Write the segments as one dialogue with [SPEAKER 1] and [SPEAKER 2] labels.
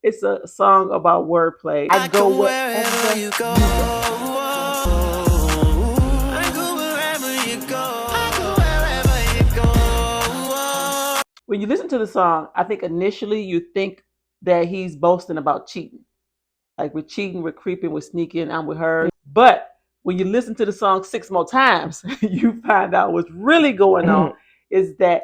[SPEAKER 1] It's a song about wordplay.
[SPEAKER 2] I go wherever you go. I go wherever you go. I go wherever you go.
[SPEAKER 1] When you listen to the song, I think initially you think that he's boasting about cheating. Like we're cheating, we're creeping, we're sneaking, I'm with her. But when you listen to the song 6 more times, you find out what's really going on is that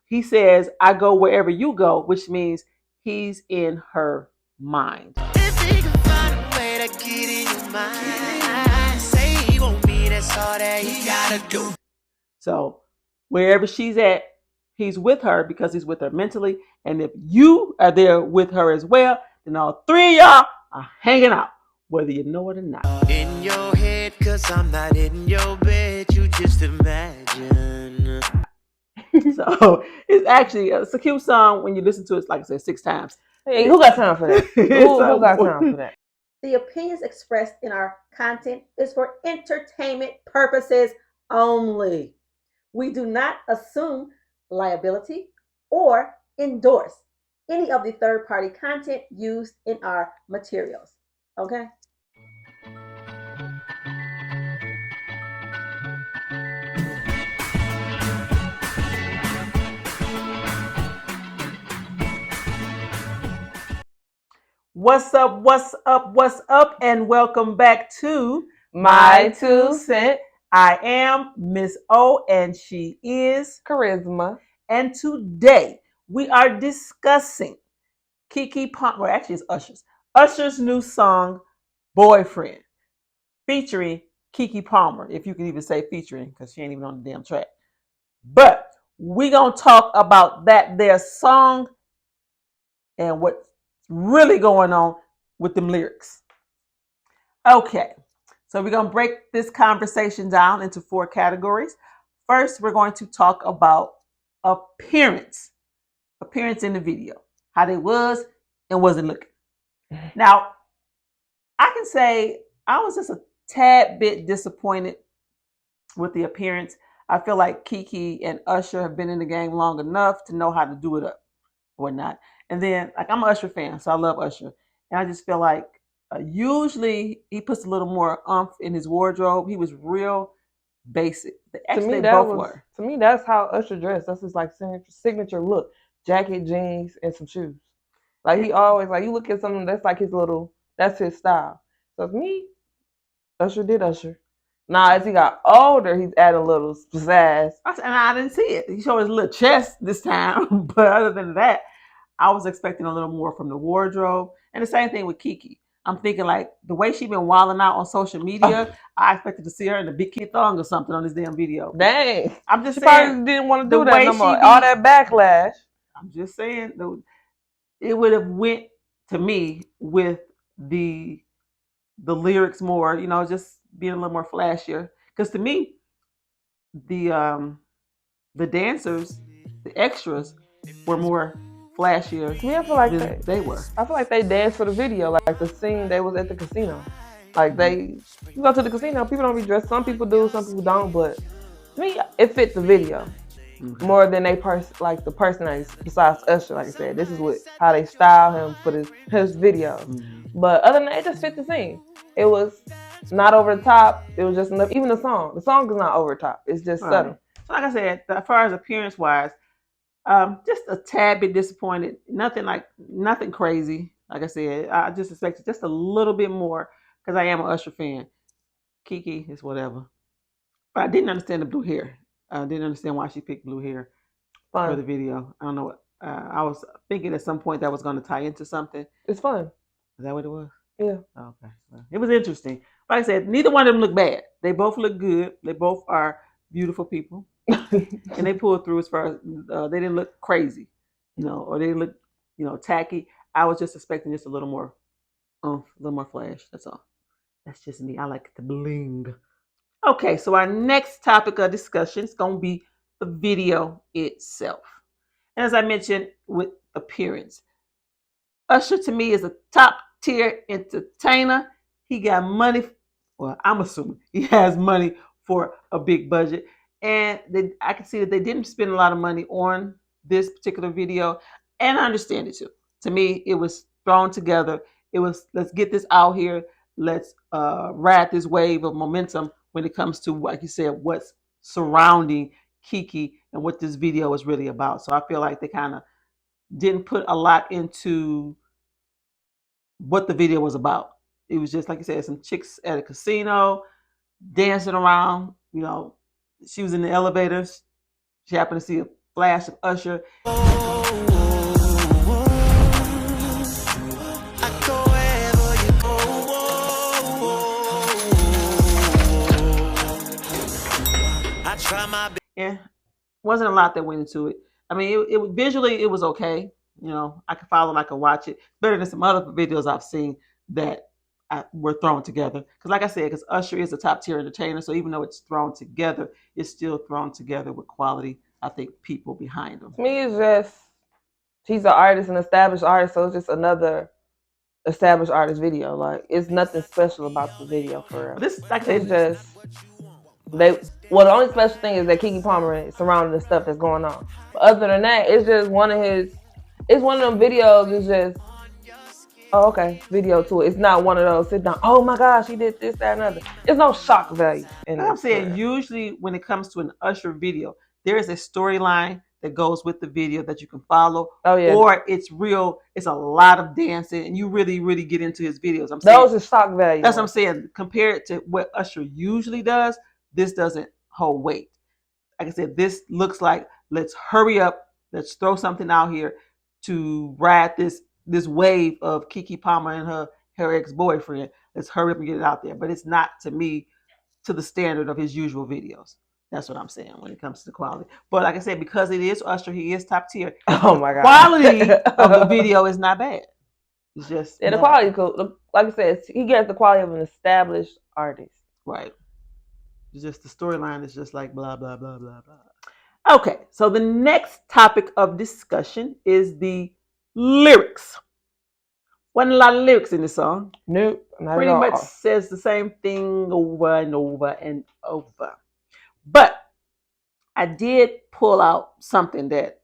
[SPEAKER 1] he says, I go wherever you go, which means he's in her mind.
[SPEAKER 2] If he can find a way to get in your mind, say he won't be, that's all that he gotta do.
[SPEAKER 1] So wherever she's at, he's with her because he's with her mentally. And if you are there with her as well, then all three of y'all are hanging out, whether you know it or not.
[SPEAKER 2] In your head, cause I'm not in your bed, you just imagine.
[SPEAKER 1] So it's a cute song when you listen to it, like I said, 6 times.
[SPEAKER 3] Hey, who got time for that? who got time for that?
[SPEAKER 4] The opinions expressed in our content is for entertainment purposes only. We do not assume liability or endorse any of the third-party content used in our materials. Okay?
[SPEAKER 1] What's up, and welcome back to
[SPEAKER 3] My 2 cent.
[SPEAKER 1] I am Miss O, and she is
[SPEAKER 3] Charisma.
[SPEAKER 1] And today we are discussing Keke Palmer, well, actually it's Usher's new song, Boyfriend, featuring Keke Palmer, if you can even say featuring, because she ain't even on the damn track. But we're going to talk about their song and what's really going on with them lyrics. Okay, so we're going to break this conversation down into 4 categories. First, we're going to talk about appearance in the video, how they was and wasn't looking. Now, I can say I was just a tad bit disappointed with the appearance. I feel like Keke and Usher have been in the game long enough to know how to do it up or not. And then, like, I'm an Usher fan, so I love Usher. And I just feel like usually he puts a little more oomph in his wardrobe. He was real basic. Actually, they both were.
[SPEAKER 3] To me, that's how Usher dressed. That's his like signature look: jacket, jeans, and some shoes. Like he always like you look at something that's like that's his style. So to me, Usher did Usher. Now as he got older, he's added a little pizzazz.
[SPEAKER 1] And I didn't see it. He showed his little chest this time, but other than that, I was expecting a little more from the wardrobe. And the same thing with Keke. I'm thinking like the way she been wilding out on social media, I expected to see her in a bikini thong or something on this damn video.
[SPEAKER 3] Dang.
[SPEAKER 1] I'm just
[SPEAKER 3] she
[SPEAKER 1] saying.
[SPEAKER 3] Probably didn't want to do that no more. All that backlash.
[SPEAKER 1] I'm just saying it would have went to me with the lyrics more, just being a little more flashier. Because to me, the dancers, the extras, were more flashier.
[SPEAKER 3] To me, I feel like
[SPEAKER 1] they were.
[SPEAKER 3] I feel like they danced for the video, like the scene they was at the casino. Like you go to the casino, people don't be dressed. Some people do, some people don't. But to me, it fit the video more than the personalities. Besides Usher, like I said, this is how they style him for his video. But other than that, it just fit the scene. It was not over the top. It was just enough. Even the song is not over the top. It's just subtle.
[SPEAKER 1] So like I said, as far as appearance wise, just a tad bit disappointed. Nothing crazy. Like I said, I just expected just a little bit more because I am an Usher fan. Keke is whatever. But I didn't understand the blue hair. I didn't understand why she picked blue hair for the video. I don't know. I was thinking at some point that was going to tie into something.
[SPEAKER 3] It's fun.
[SPEAKER 1] Is that what it was?
[SPEAKER 3] Yeah.
[SPEAKER 1] Okay. Well, it was interesting. Like I said, neither one of them look bad. They both look good. They both are beautiful people. And they pulled through as far as they didn't look crazy, or they didn't look, tacky. I was just expecting just a little more flash. That's all. That's just me. I like the bling. Okay, so our next topic of discussion is going to be the video itself. And as I mentioned with appearance, Usher to me is a top tier entertainer. He got money. Well, I'm assuming he has money for a big budget. And I can see that they didn't spend a lot of money on this particular video. And I understand it too. To me, it was thrown together. It was, let's get this out here. Let's ride this wave of momentum when it comes to, like you said, what's surrounding Kiki and what this video is really about. So I feel like they kind of didn't put a lot into what the video was about. It was just, like you said, some chicks at a casino dancing around. You know, she was in the elevators. She happened to see a flash of Usher. Yeah, wasn't a lot that went into it. I mean, it visually it was okay. You know, I could follow, I could watch it. Better than some other videos I've seen that were thrown together. Because, like I said, because Usher is a top tier entertainer, so even though it's thrown together, it's still thrown together with quality. I think people behind them.
[SPEAKER 3] To me, it's just she's an artist, an established artist, so it's just another established artist video. Like, it's nothing special about the video for real.
[SPEAKER 1] But this, like I said,
[SPEAKER 3] it's just they. Well, the only special thing is that Keke Palmer is surrounding the stuff that's going on. But other than that, it's just one of his. It's one of them videos. It's just, oh, okay, video to it. It's not one of those sit down. Oh my gosh, he did this, that, and other. There's no shock value.
[SPEAKER 1] I'm saying usually when it comes to an Usher video, there is a storyline that goes with the video that you can follow.
[SPEAKER 3] Oh yeah.
[SPEAKER 1] Or it's real. It's a lot of dancing, and you really, really get into his videos. I'm
[SPEAKER 3] saying
[SPEAKER 1] those
[SPEAKER 3] are shock value.
[SPEAKER 1] That's what I'm saying. Compared to what Usher usually does, this doesn't hold weight. Like I said, this looks like, let's hurry up, let's throw something out here to ride this wave of Keke Palmer and her ex-boyfriend. Let's hurry up and get it out there. But it's not, to me, to the standard of his usual videos. That's what I'm saying when it comes to the quality. But like I said, because it is Usher, he is top tier.
[SPEAKER 3] Oh my god,
[SPEAKER 1] quality of the video is not bad. It's just
[SPEAKER 3] the quality is cool. Like I said, he gets the quality of an established artist.
[SPEAKER 1] Right. It's just the storyline is just like blah blah blah blah blah. Okay, so the next topic of discussion is the lyrics. Wasn't a lot of lyrics in the song.
[SPEAKER 3] Nope.
[SPEAKER 1] Pretty much says the same thing over and over and over. But I did pull out something that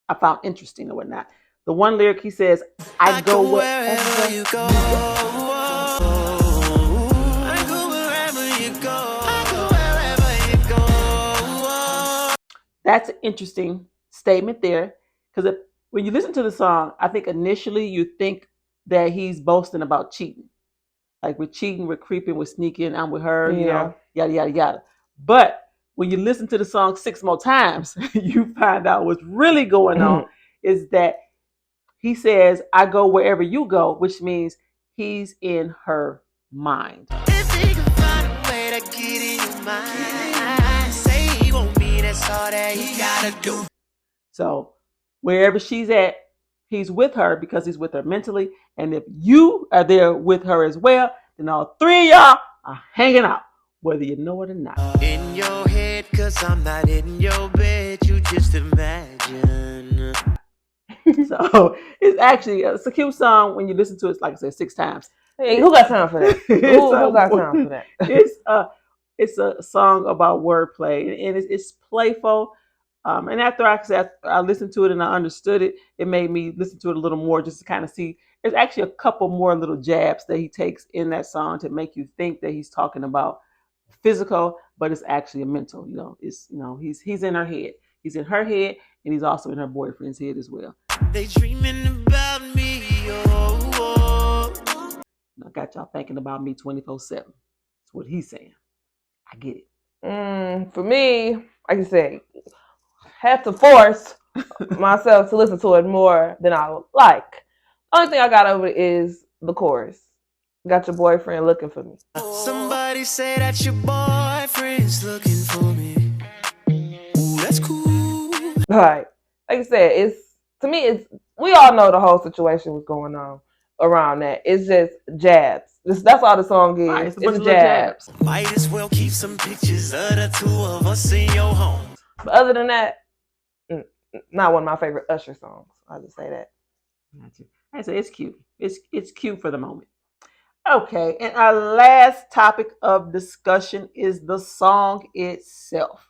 [SPEAKER 1] I found interesting or whatnot. The one lyric, he says, I go wherever you go. I go wherever you go. I go wherever you go. That's an interesting statement there. Because when you listen to the song, I think initially you think that he's boasting about cheating. Like, we're cheating, we're creeping, we're sneaking, I'm with her, you know, yada, yada, yada. But when you listen to the song 6 more times, you find out what's really going on is that he says, I go wherever you go, which means he's in her mind. If he can find a way to get in your mind, say he won't be, that's all that he gotta do. So wherever she's at, he's with her because he's with her mentally. And if you are there with her as well, then all three of y'all are hanging out, whether you know it or not. In your head, cause I'm not in your bed, you just imagine. So it's a cute song when you listen to it, like I said, 6 times.
[SPEAKER 3] Hey, who got time for that? who got time for that?
[SPEAKER 1] It's a song about wordplay, and it's playful. And after I listened to it and I understood it, it made me listen to it a little more just to kind of see. There's actually a couple more little jabs that he takes in that song to make you think that he's talking about physical, but it's actually a mental. You know, he's in her head. He's in her head, and he's also in her boyfriend's head as well. They dreaming about me. I got y'all thinking about me 24/7. That's what he's saying. I get it.
[SPEAKER 3] For me, like I said, have to force myself to listen to it more than I would like. Only thing I got over it is the chorus. Got your boyfriend looking for me.
[SPEAKER 2] Somebody say that your boyfriend's looking for me. Ooh, that's cool.
[SPEAKER 3] Like I said, we all know the whole situation was going on around that. It's just jabs. That's all the song is.
[SPEAKER 1] Right,
[SPEAKER 3] it's jabs.
[SPEAKER 2] Might as well keep some pictures of the two of us in your home.
[SPEAKER 3] But other than that, not one of my favorite Usher songs. I'll just say that.
[SPEAKER 1] I say it's cute. It's cute for the moment. Okay, and our last topic of discussion is the song itself.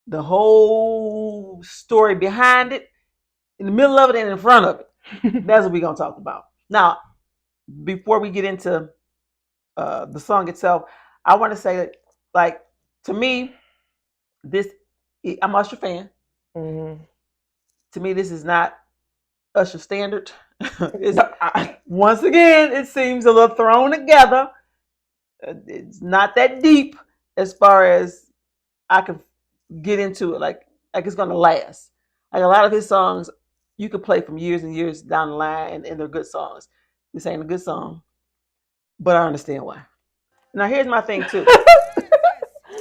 [SPEAKER 1] The whole story behind it, in the middle of it and in front of it. That's what we're gonna talk about. Now, before we get into the song itself, I want to say that, like, to me, this I'm Usher fan.
[SPEAKER 3] Mm-hmm.
[SPEAKER 1] To me, this is not Usher standard. Once again, it seems a little thrown together. It's not that deep as far as I can get into it. Like it's gonna last. Like a lot of his songs, you could play from years and years down the line, and they're good songs. This ain't a good song, but I understand why. Now here's my thing too.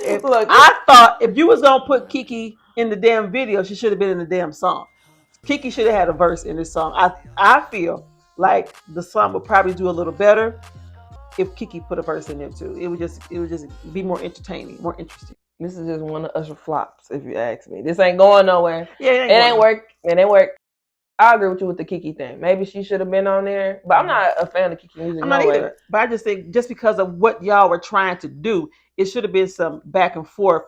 [SPEAKER 1] If
[SPEAKER 3] Look,
[SPEAKER 1] I thought if you was gonna put Kiki in the damn video, she should have been in the damn song. Kiki should have had a verse in this song. I feel like the song would probably do a little better if Kiki put a verse in there too. It would just be more entertaining, more interesting.
[SPEAKER 3] this is just one of Usher flops, if you ask me. This ain't going nowhere.
[SPEAKER 1] Yeah,
[SPEAKER 3] It ain't work. It ain't work. I agree with you with the Kiki thing. Maybe she should have been on there, but I'm not a fan of Kiki music.
[SPEAKER 1] I'm not
[SPEAKER 3] no
[SPEAKER 1] either.
[SPEAKER 3] way.
[SPEAKER 1] But I just think just because of what y'all were trying to do, it should have been some back and forth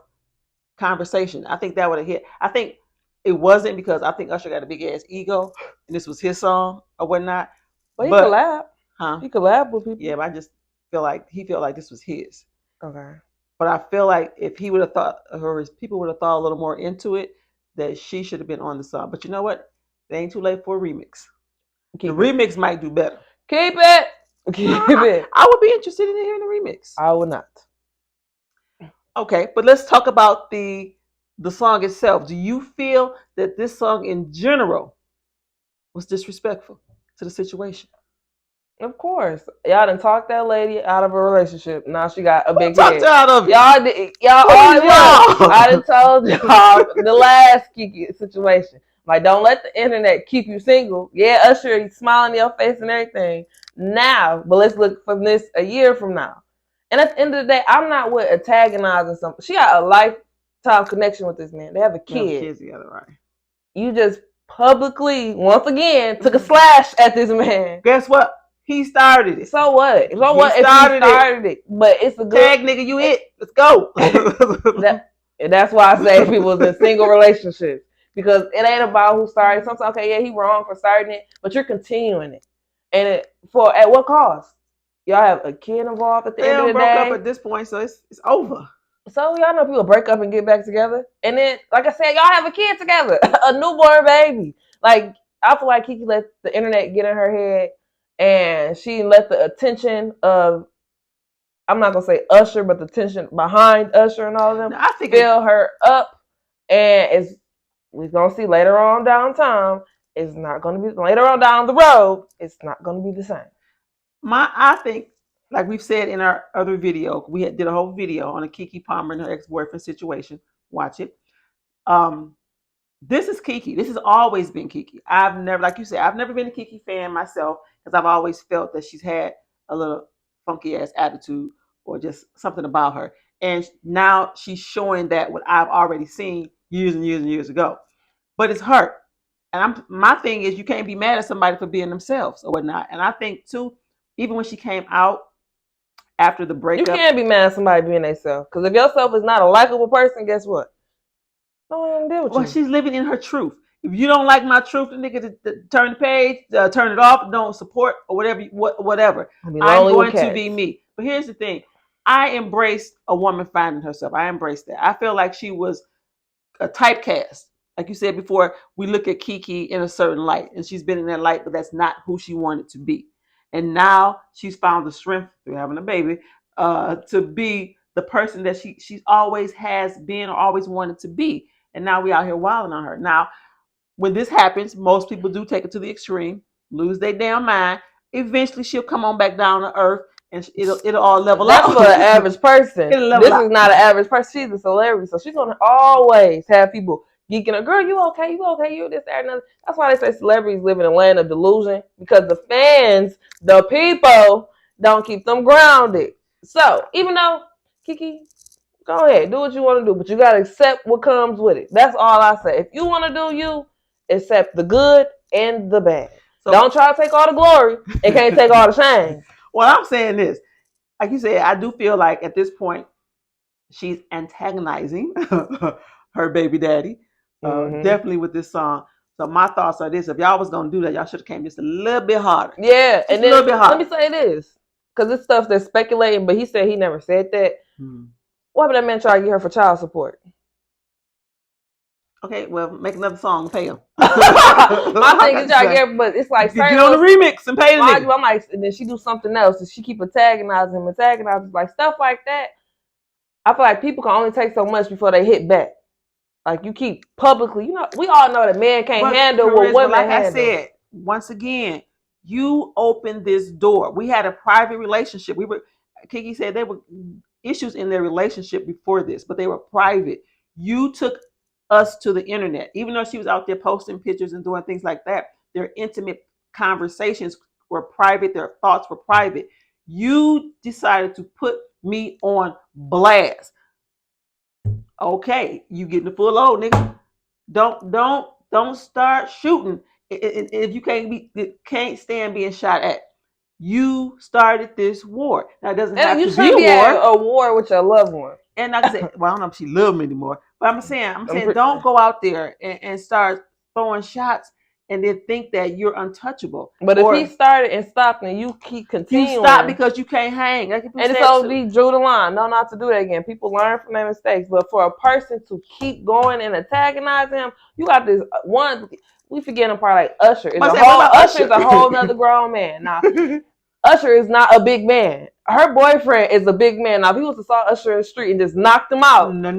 [SPEAKER 1] conversation. I think that would have hit. I think it wasn't because I think Usher got a big ass ego and this was his song or whatnot.
[SPEAKER 3] But he collab.
[SPEAKER 1] Huh?
[SPEAKER 3] He collab with people.
[SPEAKER 1] Yeah, but I just feel like he felt like this was his.
[SPEAKER 3] Okay.
[SPEAKER 1] But I feel like if he would have thought, or his people would have thought a little more into it, that she should have been on the song. But you know what? It ain't too late for a remix.
[SPEAKER 3] Keep
[SPEAKER 1] the
[SPEAKER 3] it.
[SPEAKER 1] remix might do better.
[SPEAKER 3] Keep it. Keep it.
[SPEAKER 1] I would be interested in hearing the remix.
[SPEAKER 3] I would not.
[SPEAKER 1] Okay, but let's talk about the song itself. Do you feel that this song in general was disrespectful to the situation?
[SPEAKER 3] Of course. Y'all done talked that lady out of a relationship. Now she got a big
[SPEAKER 1] Talked
[SPEAKER 3] head.
[SPEAKER 1] her out of it.
[SPEAKER 3] Y'all did. Y'all
[SPEAKER 1] Who
[SPEAKER 3] all
[SPEAKER 1] is y'all?
[SPEAKER 3] I done told y'all the last Kiki situation. Like, don't let the internet keep you single. Yeah, Usher, he's smiling in your face and everything now, but let's look from this a year from now. And at the end of the day, I'm not with antagonizing something. She got a lifetime connection with this man. They have a
[SPEAKER 1] They have
[SPEAKER 3] kid.
[SPEAKER 1] kids together, right?
[SPEAKER 3] You just publicly, once again, took a slash at this man.
[SPEAKER 1] Guess what? He started it.
[SPEAKER 3] So what? So
[SPEAKER 1] He
[SPEAKER 3] what if he
[SPEAKER 1] started
[SPEAKER 3] started it? But it's a good
[SPEAKER 1] Tag nigga, you it. Let's go.
[SPEAKER 3] that's why I say people in single relationships. Because it ain't about who started. Sometimes, okay, yeah, he wrong for starting it, but you're continuing it. And for at what cost? Y'all have a kid involved at the end of the
[SPEAKER 1] broke
[SPEAKER 3] day.
[SPEAKER 1] up at this point, so it's over.
[SPEAKER 3] So y'all know people break up and get back together. And then, like I said, y'all have a kid together. A newborn baby. Like, I feel like Kiki let the internet get in her head and she let the attention of, I'm not gonna say Usher, but the tension behind Usher and all of them,
[SPEAKER 1] I think
[SPEAKER 3] fill her up, and we're gonna see later on down time. It's not gonna be later on down the road. It's not gonna be the same.
[SPEAKER 1] I think, like we've said in our other video, did a whole video on a Kiki Palmer and her ex-boyfriend situation. Watch it. This is Kiki. This has always been Kiki. I've never, like you said, I've never been a Kiki fan myself because I've always felt that she's had a little funky ass attitude or just something about her. And now she's showing that what I've already seen years and years and years ago. But it's her. And my thing is you can't be mad at somebody for being themselves or whatnot. And I think too, even when she came out after the breakup,
[SPEAKER 3] you can't be mad at somebody being themselves. Because if yourself is not a likable person, guess what? No one deal with you.
[SPEAKER 1] She's living in her truth. If you don't like my truth, the nigga, turn the page, turn it off, don't support or whatever. Whatever. I'm going to be me. But here's the thing: I embraced a woman finding herself. I embraced that. I feel like she was a typecast. Like you said before, we look at Kiki in a certain light, and she's been in that light, but that's not who she wanted to be. And now she's found the strength through having a baby to be the person that she always has been or always wanted to be. And now we out here wilding on her. Now, when this happens, most people do take it to the extreme, lose their damn mind. Eventually, she'll come on back down to earth, and it'll all level
[SPEAKER 3] out. That's for an average person. This is not an average person. She's a celebrity, so she's gonna always have people geeking her. Girl, you okay? You okay? You this, that, and another. That's why they say celebrities live in a land of delusion because the fans, the people, don't keep them grounded. So even though Kiki, go ahead, do what you want to do, but you gotta accept what comes with it. That's all I say. If you want to do you, accept the good and the bad. So don't try to take all the glory and can't take all the shame.
[SPEAKER 1] Well, I'm saying this, like you said, I do feel like at this point she's antagonizing her baby daddy, definitely with this song. So my thoughts are this: if y'all was gonna do that, y'all should have came just a little bit harder.
[SPEAKER 3] Yeah,
[SPEAKER 1] just
[SPEAKER 3] and
[SPEAKER 1] a little
[SPEAKER 3] then
[SPEAKER 1] bit harder.
[SPEAKER 3] let me say this, because this stuff that's speculating, but he said he never said that. Why would that man try to get her for child support?
[SPEAKER 1] Okay, well, make another song and pay him.
[SPEAKER 3] My thing is try to get her, but it's like
[SPEAKER 1] get on the remix and pay the nigga.
[SPEAKER 3] I'm like, and then she do something else, and she keep antagonizing him, like stuff like that. I feel like people can only take so much before they hit back. Like you keep publicly, you know, we all know that men can't handle what women
[SPEAKER 1] like
[SPEAKER 3] handle.
[SPEAKER 1] I said, once again, you opened this door. We had a private relationship. Kiki said there were issues in their relationship before this, but they were private. You took us to the internet, even though she was out there posting pictures and doing things like that. Their intimate conversations were private. Their thoughts were private. You decided to put me on blast. Okay, you getting the full load, nigga. Don't start shooting if you can't stand being shot at. You started this war. Now it doesn't have to be
[SPEAKER 3] a war with your loved one.
[SPEAKER 1] And like I said, well, I don't know if she loved me anymore, but I'm saying don't go out there and start throwing shots and then think that you're untouchable.
[SPEAKER 3] But if he started and stopped and you keep continuing,
[SPEAKER 1] you stop because you can't hang. Like
[SPEAKER 3] and so he drew the line. No, not to do that again. People learn from their mistakes, but for a person to keep going and antagonizing him, you got this one. We forget a part like Usher. Usher is a whole nother grown man. Now, Usher is not a big man. Her boyfriend is a big man. Now, if he was to saw Usher in the street and just knocked him out, no.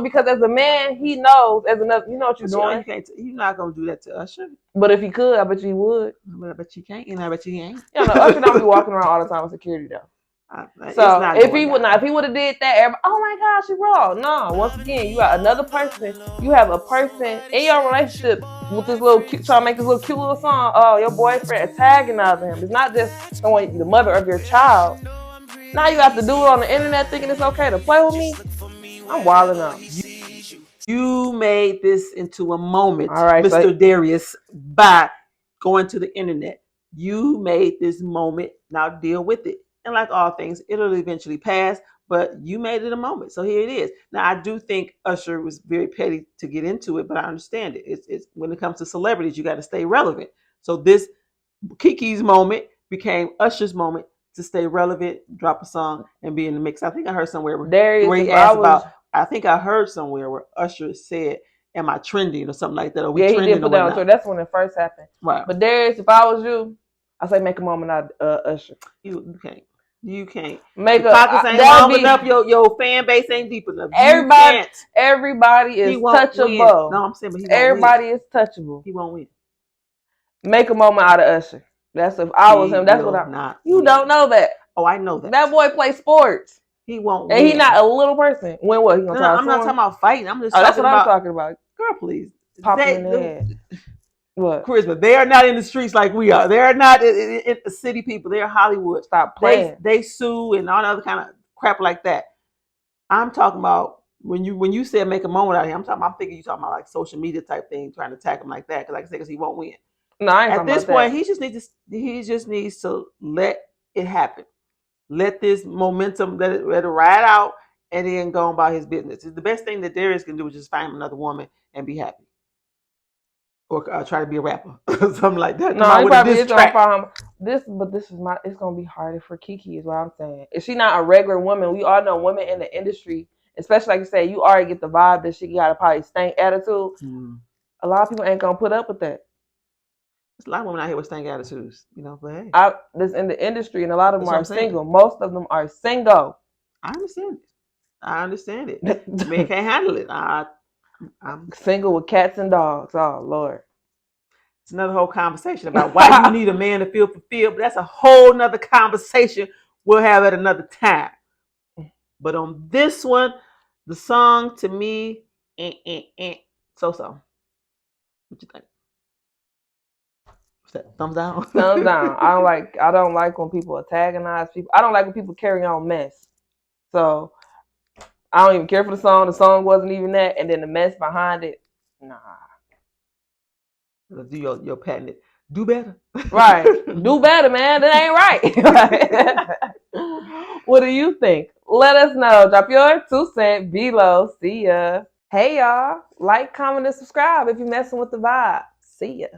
[SPEAKER 3] Because as a man, he knows. As another, you know what you're doing.
[SPEAKER 1] You're not gonna do that to Usher.
[SPEAKER 3] But if he could, I bet you he would.
[SPEAKER 1] But I bet you can't, and I bet you ain't.
[SPEAKER 3] Yeah, no, Usher don't be walking around all the time with security though. So if he would have did that, everybody, oh my gosh, she wrong. No, once again, you got another person. You have a person in your relationship with this little cute, trying to make this little cute little song. Oh, your boyfriend antagonizing him. It's not just someone, the mother of your child. Now you got to do it on the internet, thinking it's okay to play with me. I'm wilding out.
[SPEAKER 1] You made this into a moment, Mr. Darius, by going to the internet. You made this moment. Now deal with it. And like all things, it'll eventually pass, but you made it a moment. So here it is. Now, I do think Usher was very petty to get into it, but I understand it. It's when it comes to celebrities, you got to stay relevant. So this Kiki's moment became Usher's moment to stay relevant, drop a song, and be in the mix. I think I heard somewhere where he asked about, I think I heard somewhere where Usher said, am I trending or something like that? Or we trending
[SPEAKER 3] he did put that on Twitter. That's when it first happened.
[SPEAKER 1] Right.
[SPEAKER 3] But Darius, if I was you, I say make a moment out of Usher.
[SPEAKER 1] You can't. You can't.
[SPEAKER 3] Make
[SPEAKER 1] your pockets ain't long enough. Your fan base ain't deep enough.
[SPEAKER 3] Everybody is touchable.
[SPEAKER 1] No, I'm saying, but
[SPEAKER 3] everybody is touchable.
[SPEAKER 1] He won't win.
[SPEAKER 3] Make a moment out of Usher. That's if I was him. That's what I'm not. You don't know that.
[SPEAKER 1] Oh, I know that.
[SPEAKER 3] That boy plays sports.
[SPEAKER 1] He won't
[SPEAKER 3] and
[SPEAKER 1] win.
[SPEAKER 3] He's not a little person. When what? He gonna try
[SPEAKER 1] I'm not talking about fighting. I'm just
[SPEAKER 3] that's what I'm talking about.
[SPEAKER 1] Girl, please.
[SPEAKER 3] Pop in the head. What?
[SPEAKER 1] Charisma. They are not in the streets like we are. They are not in the city people. They're Hollywood.
[SPEAKER 3] Stop playing.
[SPEAKER 1] They sue and all other kind of crap like that. I'm talking about when you said make a moment out of him. I'm thinking you talking about like social media type thing, trying to attack him like that. Because like I said, because he won't win.
[SPEAKER 3] No, I ain't
[SPEAKER 1] at this point, he just needs to let it happen. Let this momentum let it ride out, and then go on about his business. The best thing that Darius can do is just find another woman and be happy. Or try to be a rapper, something like that.
[SPEAKER 3] No, he probably is gonna find it's gonna be harder for Kiki, is what I'm saying. If she's not a regular woman, we all know women in the industry, especially like you say, you already get the vibe that she got a probably stank attitude. A lot of people ain't gonna put up with that.
[SPEAKER 1] There's a lot of women out here with stank attitudes, but hey.
[SPEAKER 3] This in the industry, and a lot of them are single. Most of them are single.
[SPEAKER 1] I understand it. Men can't handle it.
[SPEAKER 3] I'm single with cats and dogs. Oh, Lord.
[SPEAKER 1] It's another whole conversation about why you need a man to feel fulfilled, but that's a whole nother conversation we'll have at another time. But on this one, the song to me, so. What you think? What's that? Thumbs down?
[SPEAKER 3] Thumbs down. I don't like when people antagonize people. I don't like when people carry on mess. So I don't even care for the song. The song wasn't even that, and then the mess behind it. Nah.
[SPEAKER 1] Do your patent. Do better.
[SPEAKER 3] Right. Do better, man. That ain't right. What do you think? Let us know. Drop your 2 cents below. See ya. Hey y'all, like, comment, and subscribe if you're messing with the vibe. See ya.